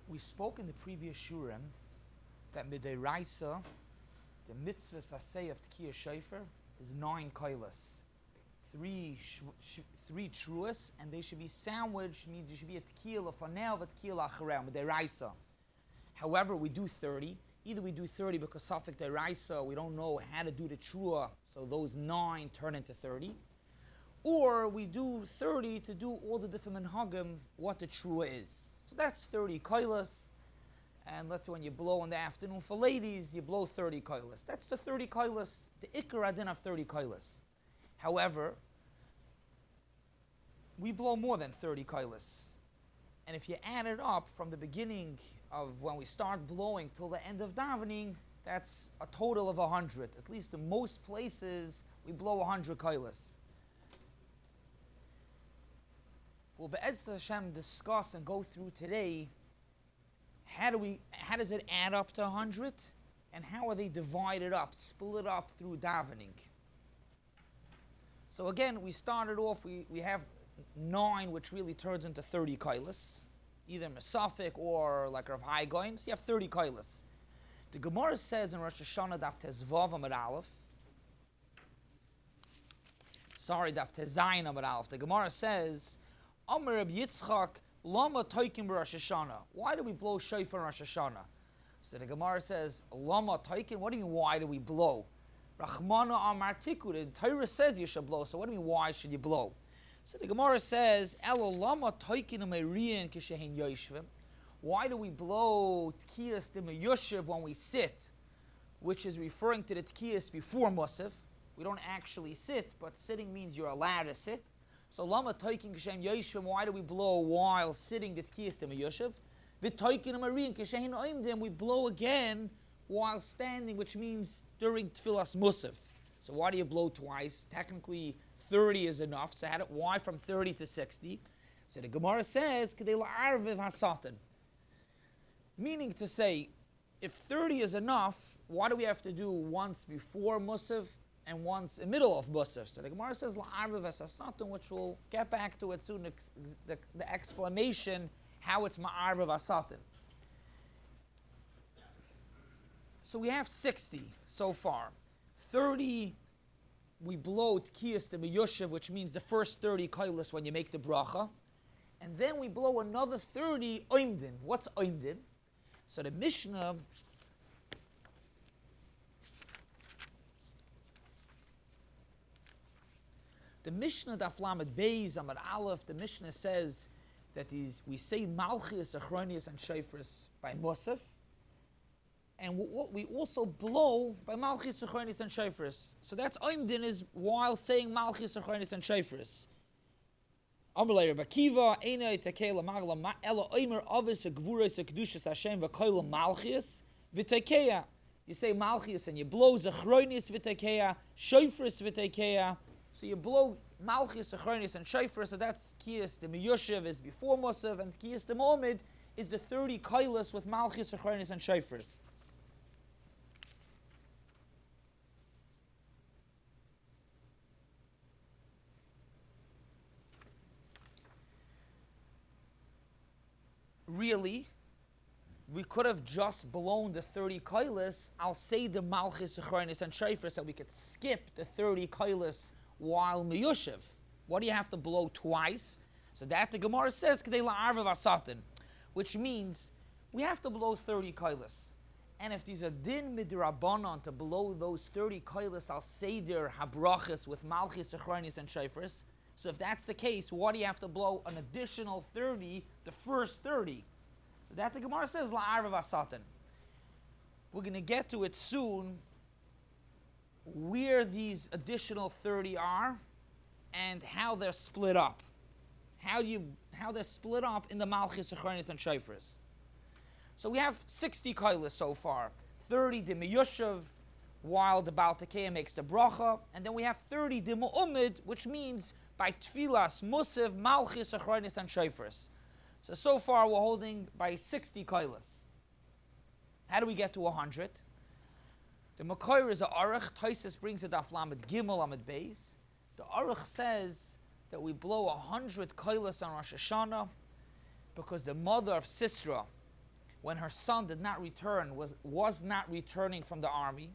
We spoke in the previous shurim that Mideraisa, the mitzvah saseh of Tekias Shofar, is 9 kailas, 3 truas, and they should be sandwiched. Means there should be a tekiah lefanei, a tekiah acharei, Mideraisa. However, we do 30. Either we do 30 because Safek Deraisa, we don't know how to do the trua, so those 9 turn into 30. Or we do 30 to do all the different minhagim, what the trua is. So that's 30 kailas. And let's say when you blow in the afternoon for ladies, you blow 30 kailas. That's the 30 kailas, the ikar adin of 30 kailas. However, we blow more than 30 kailas. And if you add it up from the beginning of when we start blowing till the end of davening, that's a total of 100. At least in most places, we blow 100 kailas. We'll Be'ez Hashem discuss and go through today how does it add up to 100, and how are they divided up, split up through davening. So again, we started off, we have 9, which really turns into 30 kailas, either Mesafik or like Rav Hagoin, so you have 30 kailas. The Gemara says in Rosh Hashanah, Daf Tezvav Amud Aleph, Daf Tezayin Amud Aleph, the Gemara says, Amar Reb Yitzchak, Lama Toikim Rosh Hashanah. Why do we blow shofar in Rosh Hashanah? So the Gemara says, Lama Toikim, what do you mean, why do we blow? Rachmana Amar Tiku, the Torah says you should blow, so what do you mean, why should you blow? So the Gemara says, Elo Lama Toikim Amerian Kishehin Yoshvim. Why do we blow Tekias de Meyushiv when we sit? Which is referring to the Tekias before Musaf. We don't actually sit, but sitting means you're allowed to sit. So Lama Toikin Kishem Yoshvim, why do we blow while sitting the Tekias de Meyushiv? V'Toikin Amerian Kishehin Oimdim, we blow again while standing, which means during Tfilas Musaf. So why do you blow twice? Technically 30 is enough. So why from 30 to 60? So the Gemara says, Kedei la'arviv hasatan. Meaning to say, if 30 is enough, why do we have to do once before Musaf and once in the middle of Musaf? So the Gemara says, la'arviv hasatan, which we'll get back to it soon, the explanation how it's ma'arviv hasatan. So we have 60 so far. 30, we blow Tekias de Meyushiv, which means the first 30 kailas when you make the bracha. And then we blow another 30 oimdin. What's oimdin? So the Mishnah, Daf Lamed Beis Amud Aleph, the Mishnah says that we say Malchus, Achronius, and Shofars by Musaf. And we also blow by Malchus, Achronius, and Shofars. So that's Oimdin is while saying Malchus, Achronius, and Shofars. Amalei Rabbi Kiva, Einay Tekela Magla Ela Oimer Avis Gvuros Kedushas Hashem V'Koila Malchus V'Tekeya. You say Malchus and you blow Achronius V'Tekeya, Shofars V'Tekeya. So you blow Malchus, Achronius, and Shofar. So that's Tekias de Meyushiv is before Musaf, and Tekias de Mohammed is the 30 kailas with Malchus, Achronius, and Shofars. Really, we could have just blown the 30 kailas. I'll say the Malchus, Achronius, and Shofar, so we could skip the 30 kailas while Meyushiv. What do you have to blow twice? So that the Gemara says, Kedei la'arviv hasatan, which means we have to blow 30 kailas. And if there's a din Miderabanan to blow those 30 kailas, I'll say their habrachas with Malchus, Achronius, and Shofars. So if that's the case, what do you have to blow an additional 30, the first 30? So that the Gemara says, la'arviv hasatan. We're going to get to it soon, where these additional 30 are and how they're split up. How they're split up in the Malchus, Achronius, and Shofars. So we have 60 kailas so far. 30 de Meyushiv, while the Baal Tekeya makes the bracha, and then we have 30 de Mu'umid, which means by Tfilas, Musaf, Malchus, Achronius, and Shofars. So far we're holding by 60 kailas. How do we get to 100? The Makoyer is a Aruch. Tosfos brings it Daf Lamed Gimel Amud Beis. The Aruch says that we blow 100 kailas on Rosh Hashanah because the mother of Sisra when her son did not return, was not returning from the army,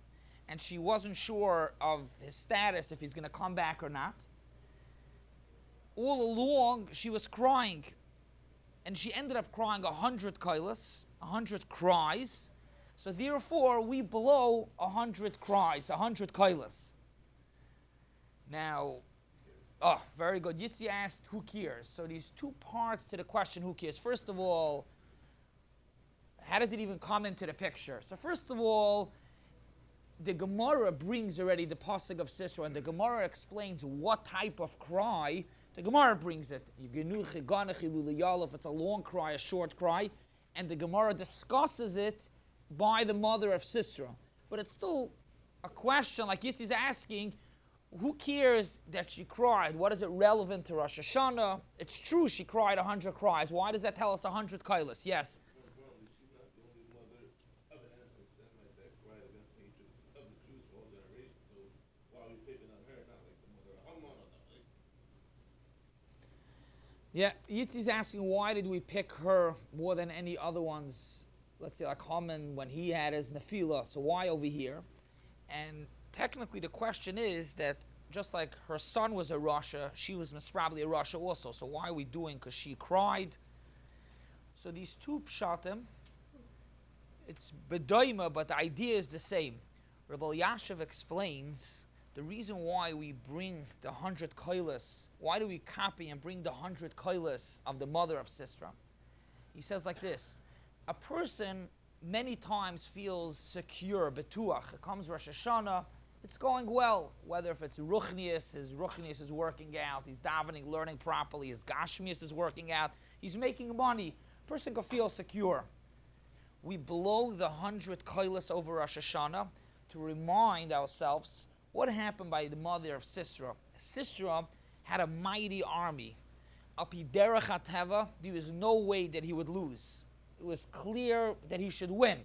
and she wasn't sure of his status, if he's going to come back or not. All along, she was crying, and she ended up crying 100 kailas, 100 cries. So therefore, we blow 100 cries, 100 kailas. Now, very good. Yitzi asked, who cares? So these two parts to the question, who cares? First of all, how does it even come into the picture? So first of all, the Gemara brings already the pasuk of Sisera, and the Gemara explains what type of cry. The Gemara brings it. If it's a long cry, a short cry, and the Gemara discusses it by the mother of Sisera. But it's still a question, like Yitzi's asking, who cares that she cried? What is it relevant to Rosh Hashanah? It's true she cried 100 cries. Why does that tell us 100 kailas? Yes? Yeah, Yitzi's asking, why did we pick her more than any other ones? Let's say like Haman, when he had his Nefila, so why over here? And technically the question is that just like her son was a Rasha, she was probably a Rasha also. So why are we doing? Because she cried. So these two pshatim, it's bedoima, but the idea is the same. Rabbi Yashiv explains the reason why we bring the 100 kailas, why do we copy and bring the 100 kailas of the mother of Sisera? He says like this, a person many times feels secure, betuach. It comes Rosh Hashanah, it's going well. Whether if it's ruchnius, his ruchnius is working out, he's davening, learning properly, his gashmius is working out, he's making money. A person can feel secure. We blow the 100 kailas over Rosh Hashanah to remind ourselves what happened by the mother of Sisera. Sisera had a mighty army. Apiderach hateva, there was no way that he would lose. It was clear that he should win.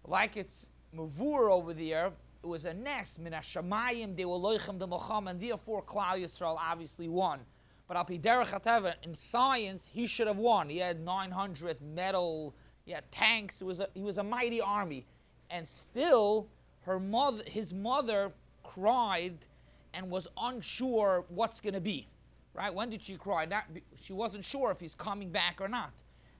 Like it's Mavur over there, it was a nes, min hashamayim, they were loichem de mocham, and therefore Klal Yisrael obviously won. But Apiderach hateva, in science, he should have won. He had 900 metal, he had tanks, he was a mighty army. And still, his mother cried and was unsure what's going to be. Right? When did she cry? She wasn't sure if he's coming back or not.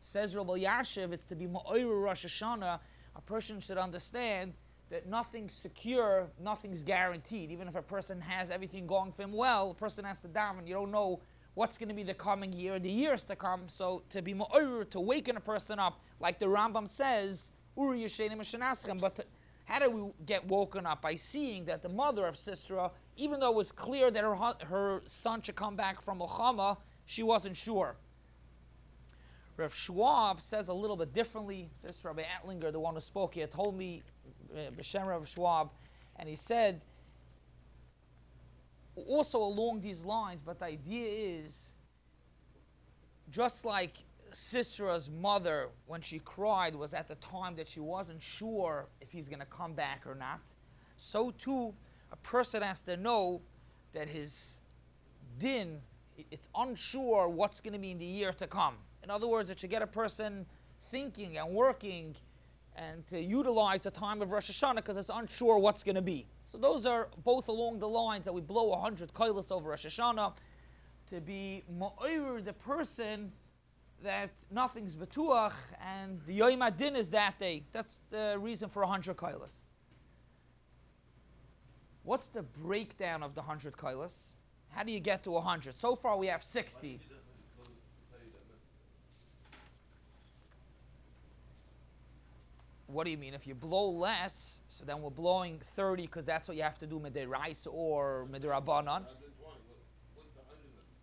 Says Rabbi Yashiv, it's to be Ma'orer Rosh Hashanah. A person should understand that nothing's secure, nothing's guaranteed. Even if a person has everything going for him well, a person has to daven. You don't know what's going to be the coming year, the years to come. So to be Ma'orer, to waken a person up, like the Rambam says, Uri Yeshenim Hashanaschem, but how do we get woken up? By seeing that the mother of Sisera, even though it was clear that her son should come back from Milchama, she wasn't sure. Rav Schwab says a little bit differently. This Rabbi Atlinger, the one who spoke here, told me, B'Shem Rav Schwab, and he said, also along these lines, but the idea is, just like Sisera's mother, when she cried, was at the time that she wasn't sure if he's going to come back or not. So too, a person has to know that his din, it's unsure what's going to be in the year to come. In other words, it should get a person thinking and working and to utilize the time of Rosh Hashanah because it's unsure what's going to be. So those are both along the lines that we blow 100 kailas over Rosh Hashanah to be ma'orer the person that nothing's betuach, and the Yom Adin is that day. That's the reason for 100 kailas. What's the breakdown of the 100 kailas? How do you get to 100? So far we have 60. What do you mean? If you blow less, so then we're blowing 30 because that's what you have to do Miderabanan or Miderabanan.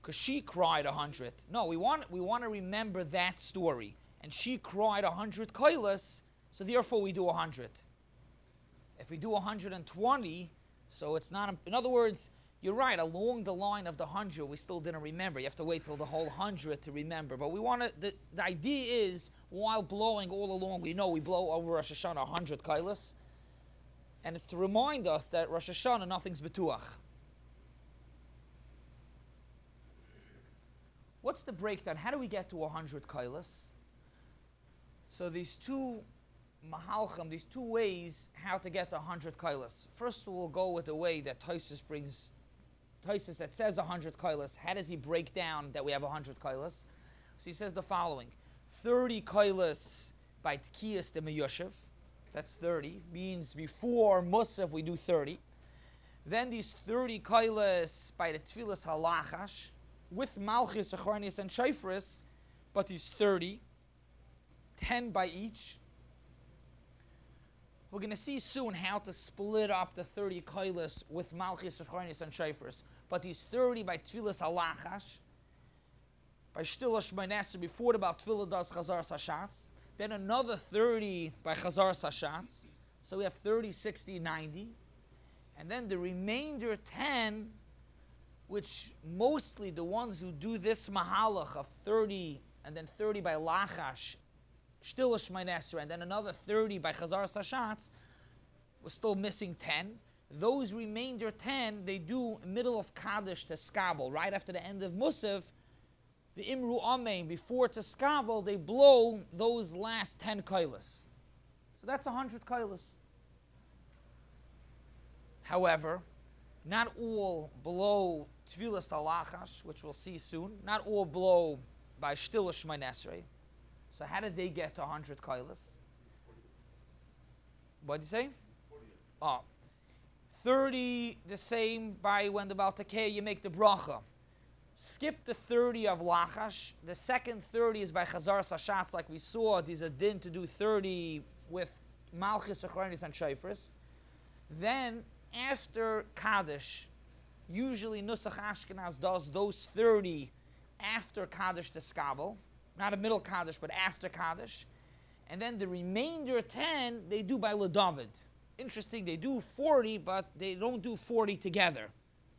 Because she cried 100. No, we want to remember that story. And she cried 100 kailas, so therefore we do 100. If we do 120, so it's not... In other words, you're right, along the line of the 100, we still didn't remember. You have to wait till the whole 100 to remember. But we want to... The idea is, while blowing all along, we know we blow over Rosh Hashanah 100 kailas. And it's to remind us that Rosh Hashanah, nothing's betuach. What's the breakdown? How do we get to 100 kailas? So these two mahalchim, these two ways how to get to 100 kailas. First we'll go with the way that Tosis brings, Tosis that says 100 kailas. How does he break down that we have 100 kailas? So he says the following: 30 kailas by Tekias Shofar. That's 30. Means before Musaf we do 30. Then these 30 kailas by the Tfilas Halachash with Malchus, Acharnis, and Shofris, but these 30, 10 by each. We're going to see soon how to split up the 30 kailas with Malchus, Acharnis, and Shofris, but these 30 by Tfilas Halachash, by Shtila Shmeinesser before the Baal Tfilah does Chazar Sashatz, then another 30 by Chazar Sashatz, so we have 30, 60, 90. And then the remainder 10, which mostly the ones who do this mahalach of 30 and then 30 by Lachash, Shtila Shmeinesser, and then another 30 by Chazar Sashatz, we're still missing 10. Those remainder 10, they do middle of Kaddish to Skabel, right after the end of Musaf, the Imru Amein, before to Skabel, they blow those last 10 kailas. So that's 100 kailas. However, not all blow Tfilas Halachash, which we'll see soon. Not all blow by Shtila Shmeinesrei. So how did they get to 100 kailas? What did you say? 30 the same by when the Baal Tekias you make the bracha. Skip the 30 of Lachash. The second 30 is by Chazar Sashatz, like we saw. There's a din to do 30 with Malchus, Acharnis, and Shofris. Then after Kaddish, usually Nusach Ashkenaz does those 30 after Kaddish to Skabel. Not a middle Kaddish, but after Kaddish. And then the remainder 10, they do by L'David. Interesting, they do 40, but they don't do 40 together.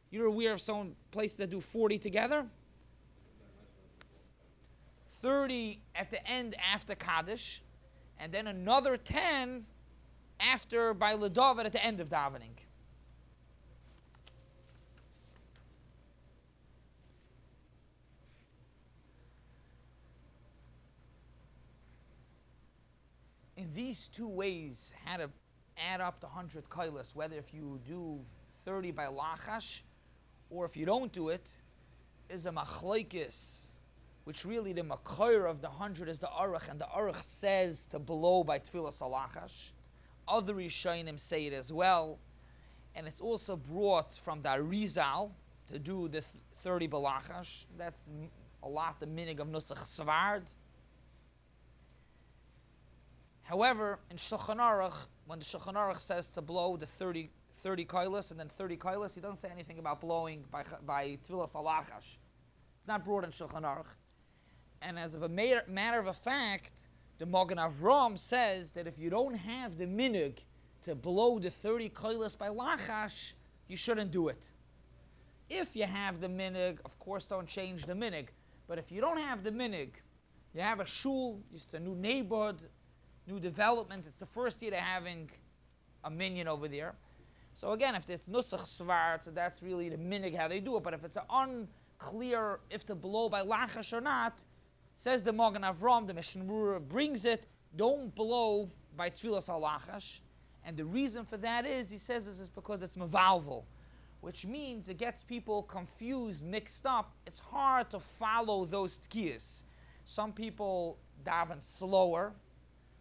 You're aware of some places that do 40 together? 30 at the end after Kaddish, and then another 10 after by L'David at the end of davening. In these two ways, how to add up the 100 kailas, whether if you do 30 by Lachash, or if you don't do it, is a machlokes, which really the makor of the 100 is the Aruch, and the Aruch says to blow by Tfilas Halachash. Other Rishonim say it as well, and it's also brought from the Arizal to do the 30 by Lachash. That's a lot the Minhag of Nusach Svard. However, in Shulchan Aruch, when the Shulchan Aruch says to blow the 30 kailas and then 30 kailas, he doesn't say anything about blowing by Tfilas Halachash. It's not brought in Shulchan Aruch. And as of a matter of a fact, the Magen Avram says that if you don't have the Minhag to blow the 30 kailas by Lachash, you shouldn't do it. If you have the Minhag, of course don't change the Minhag. But if you don't have the Minhag, you have a shul, it's a new neighborhood, new development, it's the first year they're having a minyan over there. So again, if it's Nusach Svar, so that's really the Minhag how they do it. But if it's unclear if to blow by Lachash or not, says the Magen Avram, the Mishnah Berurah brings it, don't blow by Tfilas Halachash. And the reason for that is, he says this is because it's mevalvel, which means it gets people confused, mixed up. It's hard to follow those tkiyas. Some people daven slower,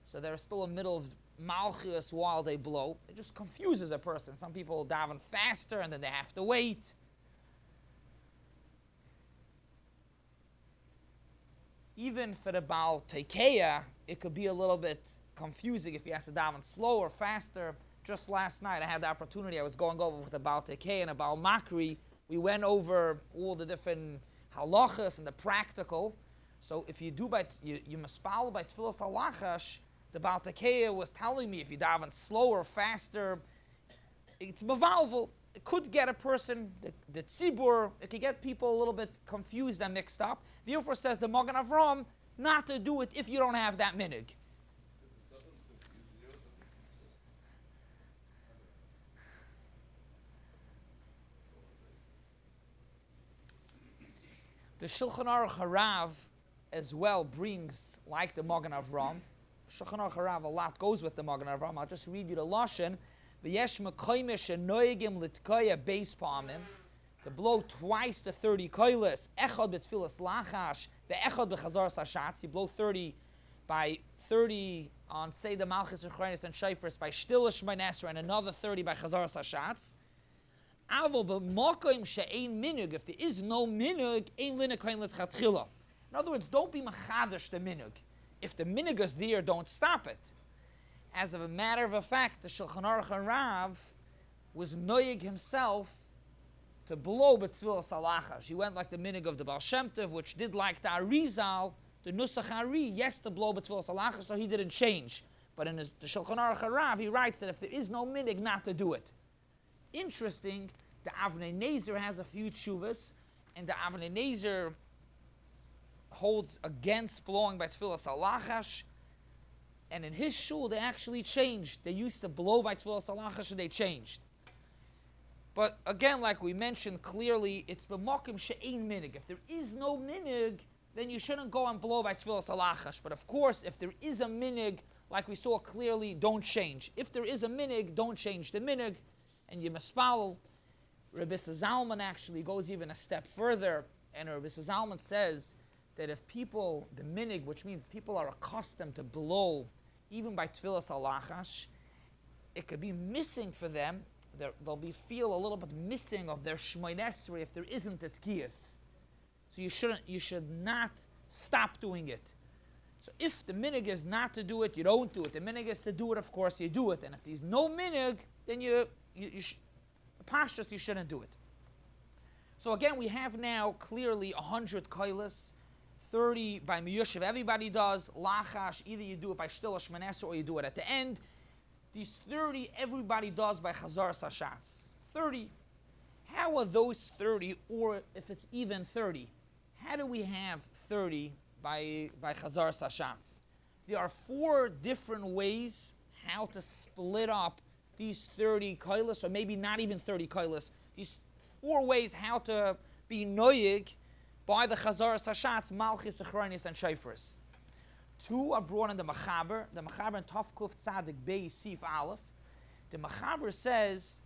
so they're still in the middle of Malchus while they blow. It just confuses a person. Some people daven faster and then they have to wait. Even for the Baal Tekias, it could be a little bit confusing if you have to daven slower, faster. Just last night I had the opportunity, I was going over with the Baal Tekias and the Baal Makri. We went over all the different halachas and the practical. So if you do you must follow by Tfilas Halachash. The Baal Tekias was telling me if you daven slower, faster, it's mevalvel. It could get a person, the tzibur, it could get people a little bit confused and mixed up. Therefore says the Magen Avram not to do it if you don't have that minhag. The Shulchan Aruch Harav as well brings, like the Magen Avram, Shulchan Aruch Harav, a lot goes with the Magen Avraham. I'll just read you the Lashon. V'yesh mekoyim shenoyegim litkaya beis pamim, to blow twice the 30 koilis. Echad b'tfilas lachash, the echad b'chazar sashatz. You blow 30 by 30 on Seder Malchus Rechrenis and Shofars by Shtila Shmon Esrei, and another 30 by Chazar Sashatz. Avo b'makom she'ein minhag. If there is no minhag, ein lina koin l'tchatchila. In other words, don't be machadash the minhag. If the minhag is there, don't stop it. As of a matter of fact, the Shulchan Aruch Harav was noyig himself to blow b'tfilas halachash. He went like the minhag of the Baal Shem Tov, which did like the Arizal, the Nusach Ari, yes, to blow b'tfilas halachash, so he didn't change. But in the Shulchan Aruch Harav, he writes that if there is no minhag, not to do it. Interesting, the Avnei Nezer has a few tshuvas, and the Avnei Nezer holds against blowing by tfilas halachash, and in his shul they actually changed. They used to blow by tfilas halachash, and they changed. But again, like we mentioned clearly, it's b'makom she'ein minhag. If there is no minhag, then you shouldn't go and blow by tfilas halachash. But of course, if there is a minhag, like we saw clearly, don't change. If there is a minhag, don't change the minhag, and you mispalel. Rabbi Zalman actually goes even a step further, and Rabbi Zalman says that if people, the minhag, which means people are accustomed to blow, even by tfilas halachash, it could be missing for them. They'll feel a little bit missing of their Shmon Esrei if there isn't a Tekias. So you should not stop doing it. So if the minhag is not to do it, you don't do it. The minhag is to do it, of course, you do it. And if there's no minhag, then pashtus, you shouldn't do it. So again, we have now clearly 100 koilas, 30 by miyushiv. Everybody does lachash. Either you do it by shtila shmaneser or you do it at the end. These 30, everybody does by chazar sashatz. 30. How are those 30, or if it's even 30? How do we have 30 by chazar sashatz? There are 4 different ways how to split up these 30 koilas, or maybe not even 30 koilas. These 4 ways how to be noyig by the chazar sashatz, malchis, achronis, and shofars. 2 are brought in the Mechaber. The Mechaber in Tov Kuf Tzadik Beis Sif Aleph. The Mechaber says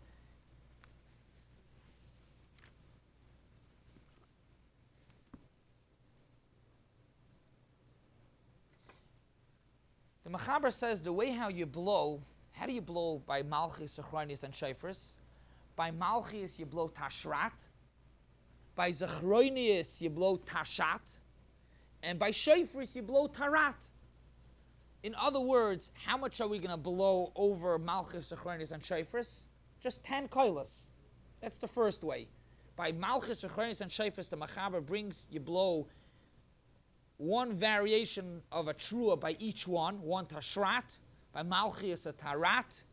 the way how you blow, how do you blow by Malchis, Zechronis, and Shofars? By Malchis you blow Tashrat. By Zechronis you blow Tashat. And by Shofars you blow Tarat. In other words, how much are we going to blow over Malchis, Zechronis, and Shofars? Just 10 koilas. That's the first way. By Malchis, Zechronis, and Shofars, the Mechaber brings, you blow one variation of a trua by each one Tashrat, by Malchis a Tarat,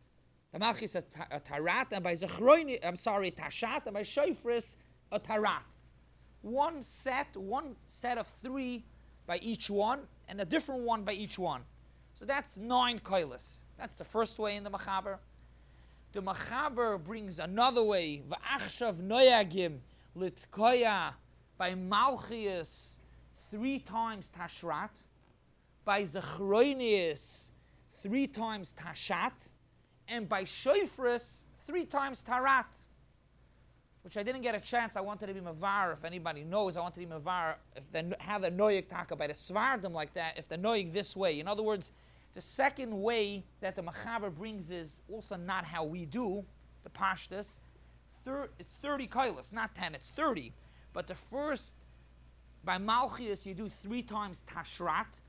by Malchis a Tarat, and by Zechronis, Tashat, and by Shofars a Tarat. One set of 3 by each one, and a different one by each one. So that's 9 koilas. That's the first way in the Mechaber. The Mechaber brings another way. V'achshav noyagim litkoya, by Malchias 3 times Tashrat, by Zechronis 3 times Tashat, and by Shofras 3 times Tarat. Which I didn't get a chance. I wanted to be mavar. If anybody knows, I wanted to be mavar. If they have a noyig taka by the svardim like that, if the noyig this way. In other words, the second way that the Mechaber brings is also not how we do the pashtus. It's 30 koilas, not 10. It's 30. But the first, by Malchias, you do 3 times Tashrat.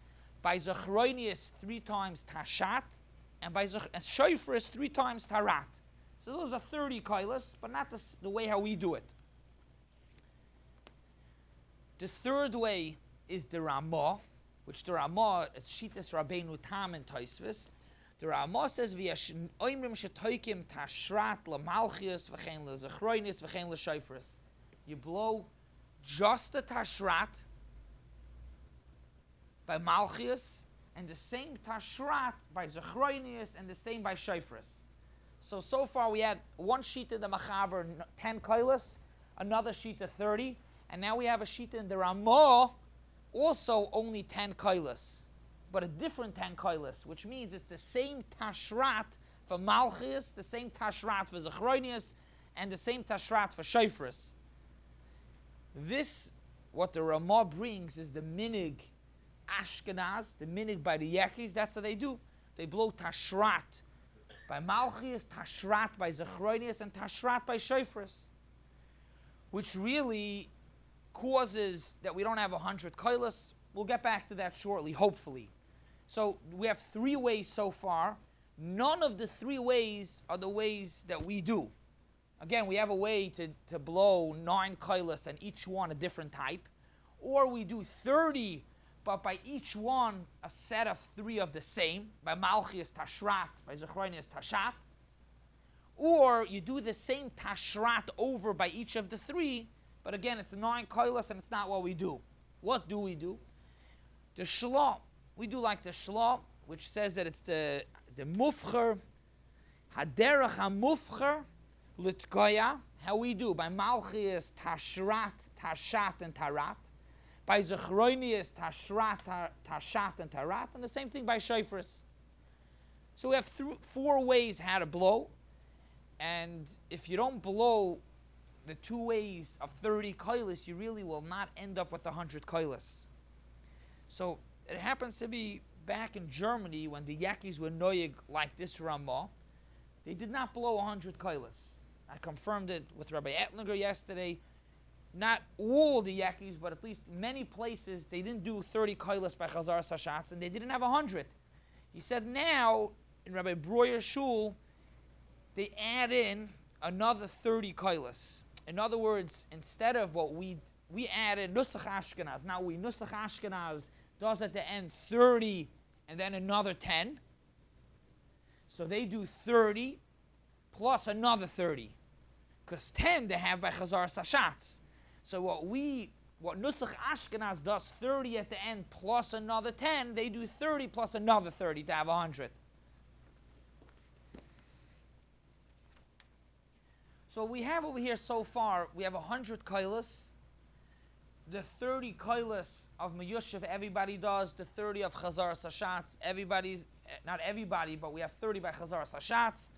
By Zechronius, 3 times Tashat. And by Shofras, 3 times Tarat. So those are 30 koilas, but not the way how we do it. The third way is the Ramah, which the Ramah is Shitas Rabbeinu Tam and Tosfos. The Ramah says, "V'yashn oimrim shetoikim tashrat lamalchias v'chein lezechroinis v'chein leshofras." You blow just the tashrat by malchias, and the same tashrat by zechroinis, and the same by shofras. So far we had one sheet in the Mechaber, 10 koilas, another sheet of 30, and now we have a sheet in the Ramah, also only 10 koilas. but a different 10 koilas, which means it's the same tashrat for Malchus, the same tashrat for Zechronius, and the same tashrat for Shofris. This, what the Ramah brings, is the Minhag Ashkenaz, the Minhag by the Yakis. That's what they do. They blow tashrat by Malchus, tashrat by Zechronius, and tashrat by Shofris, which really causes that we don't have 100 koilas. We'll get back to that shortly, hopefully. So we have 3 ways so far. None of the 3 ways are the ways that we do. Again, we have a way to blow 9 koilas and each one a different type. Or we do 30, but by each one a set of 3 of the same. By Malchus tashrat, by Zechronius tashat. Or you do the same tashrat over by each of the 3, but again it's 9 koilas and it's not what we do. What do we do? The shlah, we do like the shlah, which says that it's the mufcher, haderach ha-mufcher, litkoya, how we do. By Malchus, tashrat, tashat, and tarat. By Zechronius, tashrat, tashat, and tarat. And the same thing by Shofris. So we have 4 ways how to blow. And if you don't blow the 2 ways of 30 koilas, you really will not end up with 100 koilas. So it happens to be back in Germany when the Yakis were noyig like this Ramah. They did not blow 100 koilas. I confirmed it with Rabbi Etlinger yesterday. Not all the Yakis, but at least many places, they didn't do 30 koilas by Chazar Sashatz, and they didn't have 100. He said now, in Rabbi Breuer's shul, they add in another 30 koilas. In other words, instead of what we added Nusach Ashkenaz. Now Nusach Ashkenaz does at the end 30 and then another 10. So they do 30 plus another 30. Because 10 they have by Chazar Sashatz. So what Nusach Ashkenaz does 30 at the end plus another 10, they do 30 plus another 30 to have 100. So we have over here so far, we have 100 koilas. The 30 koilas of Meyushev, everybody does. The 30 of Chazar Sashatz, not everybody, but we have 30 by Chazar Sashatz.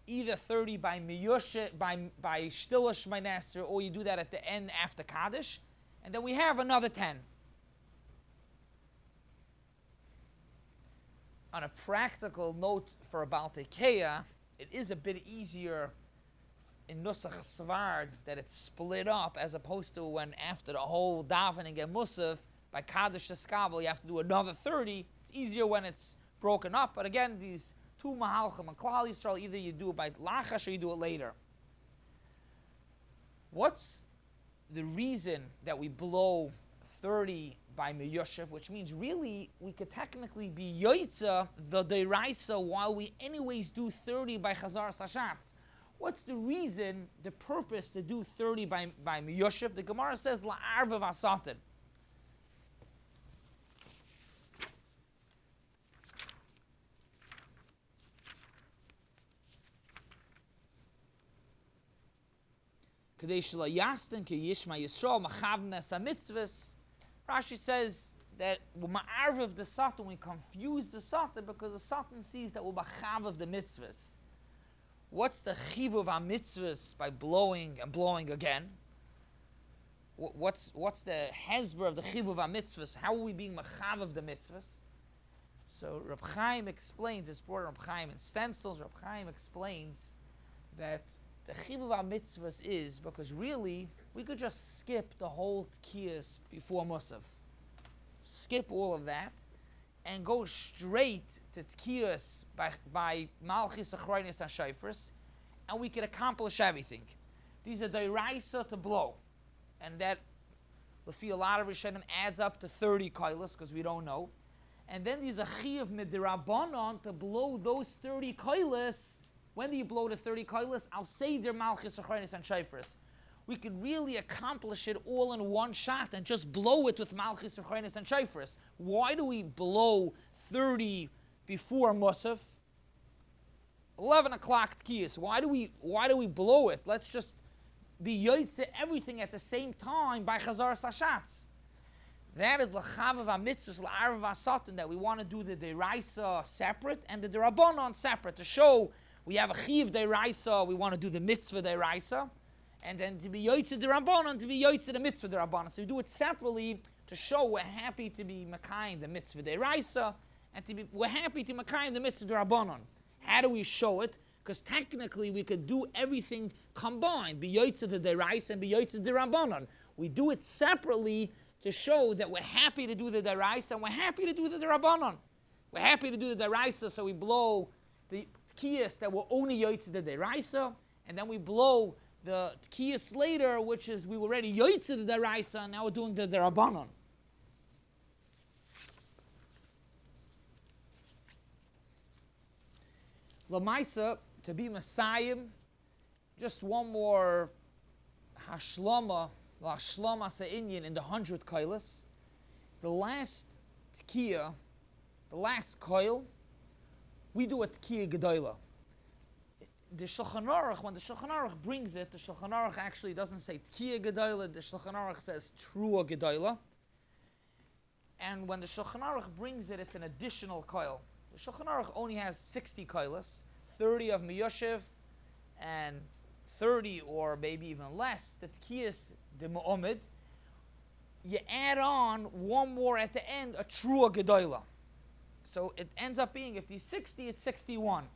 Either 30 by Meyushev, by Shtila Shmeinesser, or you do that at the end after Kaddish. And then we have another 10. On a practical note for about Tekias, it is a bit easier in Nusach Svard that it's split up as opposed to when after the whole davening and Musaf by Kaddish Eskabel you have to do another 30. It's easier when it's broken up. But again, these 2 Mahalchim and Klal Yisrael, either you do it by Lachash or you do it later. What's the reason that we blow 30 by Meyushev, which means really we could technically be Yoitza, the Deiraisa, while we anyways do 30 by Chazar Sashatz? What's the reason, the purpose to do 30 by Meyushev? The Gemara says, La'arva v'asatin. Rashi says that ma'arv the satan, we confuse the satan because the satan sees that we're machav of the mitzvahs. What's the chivuv ha-mitzvahs by blowing and blowing again? What's the hezber of the chivuv ha-mitzvahs? How are we being machav of the mitzvahs? So Reb Chaim explains, it's brought Reb Chaim in stencils. Reb Chaim explains that the chivuv ha-mitzvahs is because really we could just skip the whole Tekias before Musaf. Skip all of that and go straight to Tekias by Malchus, Achraynis, and Shofris, and we could accomplish everything. These are Deiraisa to blow, and that, a lot of Rishonim, adds up to 30 koilas, because we don't know. And then there's a Chiyuv Miderabanan to blow those 30 koilas. When do you blow the 30 koilas? I'll say their Malchus, Achraynis, and Shofris. We could really accomplish it all in one shot and just blow it with Malchus, Achraynis, and Shofris. Why do we blow 30 before Musaf? 11 o'clock Tekias. Why do we blow it? Let's just be Yoitze everything at the same time by Chazar Sashatz. That is l'chavav hamitzvos l'arav ha'satan, that we want to do the deraisa separate and the derabanan separate, to show we have a chiv deraisa, we want to do the mitzvah deraisa, and then to be yoytze derabanan, to be yoytze the mitzvah derabanan. So we do it separately to show we're happy to be makayim the mitzvah deraisa, and we're happy to makayim the mitzvah derabanan. How do we show it? Because technically we could do everything combined, be yoytze the deraisa and be yoytze the derabanan. We do it separately to show that we're happy to do the deraisa and we're happy to do the derabanan. We're happy to do the deraisa, so we blow the Tekias that were only yoytze the deraisa, and then we blow the Tekias later, which is we were already yoytze the deraisa, and now we're doing the derabanan. Lamaisa, to be Messiah, just one more hashlama, l'hashlama sa'inyan in the 100 koilas. The last tekiah, the last koil, we do a tekiah gedola. The Shulchan Aruch, when the Shulchan Aruch brings it, the Shulchan Aruch actually doesn't say tekiah gedola, the Shulchan Aruch says trua gedola. And when the Shulchan Aruch brings it, it's an additional koil. The Shulchan Aruch only has 60 koilas, 30 of miyoshev, and 30 or maybe even less, the tekiyas de mu'omid. You add on one more at the end, a trua gedola. So it ends up being, if these 60, it's 61.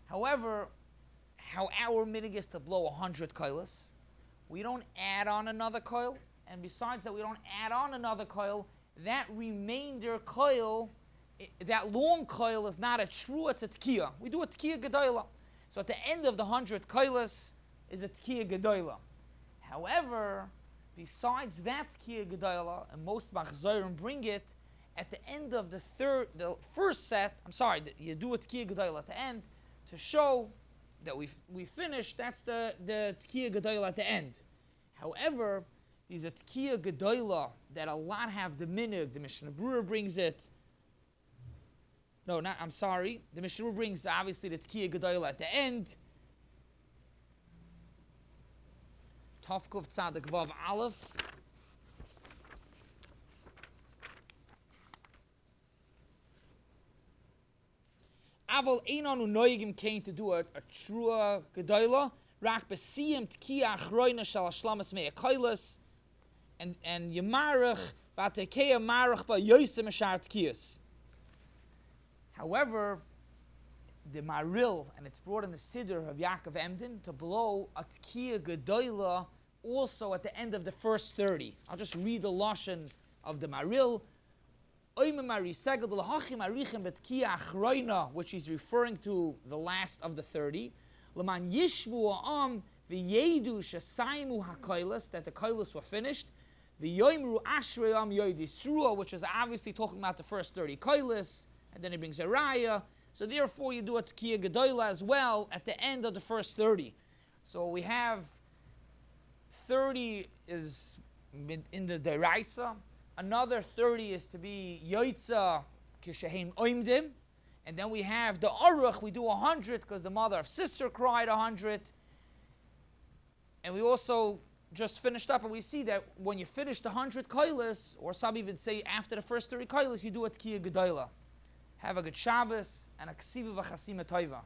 However, how our minhag is to blow 100 koilas, we don't add on another coil, and besides that we don't add on another coil, that remainder coil, that long coil is not a trua, it's a tekiyah. We do a tekiyah gedola. So at the end of the 100 koilas is a tekiyah gedola. However, besides that tekiyah gedola, and most machzorim bring it, at the end of the first set, you do a tekiyah gedola at the end to show that we finished. That's the tekiyah gedola at the end. However, there's a tekiyah gedola that a lot have the minhag. The Mishnah Berurah brings it. The Mishnah Berurah brings obviously the tekiyah gedola at the end. Tavkuf Tzadik Vav Aleph. Aval Einanu Noigim came to do a trua gedola. Rak besiyim tekiyah achroina shal hashlamas mea koilas. And Yemarach v'atekeya marach ba yosem ashar tekiyas. However, the Maril, and it's brought in the Siddur of Yaakov Emden, to blow a tekiyah gedola also at the end of the first 30. I'll just read the lashon of the Maril. Which he's referring to the last of the 30. That the koilos were finished. Which is obviously talking about the first 30 koilos, and then he brings a raya. So therefore you do a tekiyah gedola as well at the end of the first 30. So we have 30 is in the deraisa. Another 30 is to be yoitza kishehem oimdim. And then we have the aruch, we do 100 because the mother of sister cried 100. And we also just finished up, and we see that when you finish the 100 koilas, or some even say after the first 30 koilas, you do a tekiyah gedola. Have a good Shabbos and a ksiva v'chasima toiva.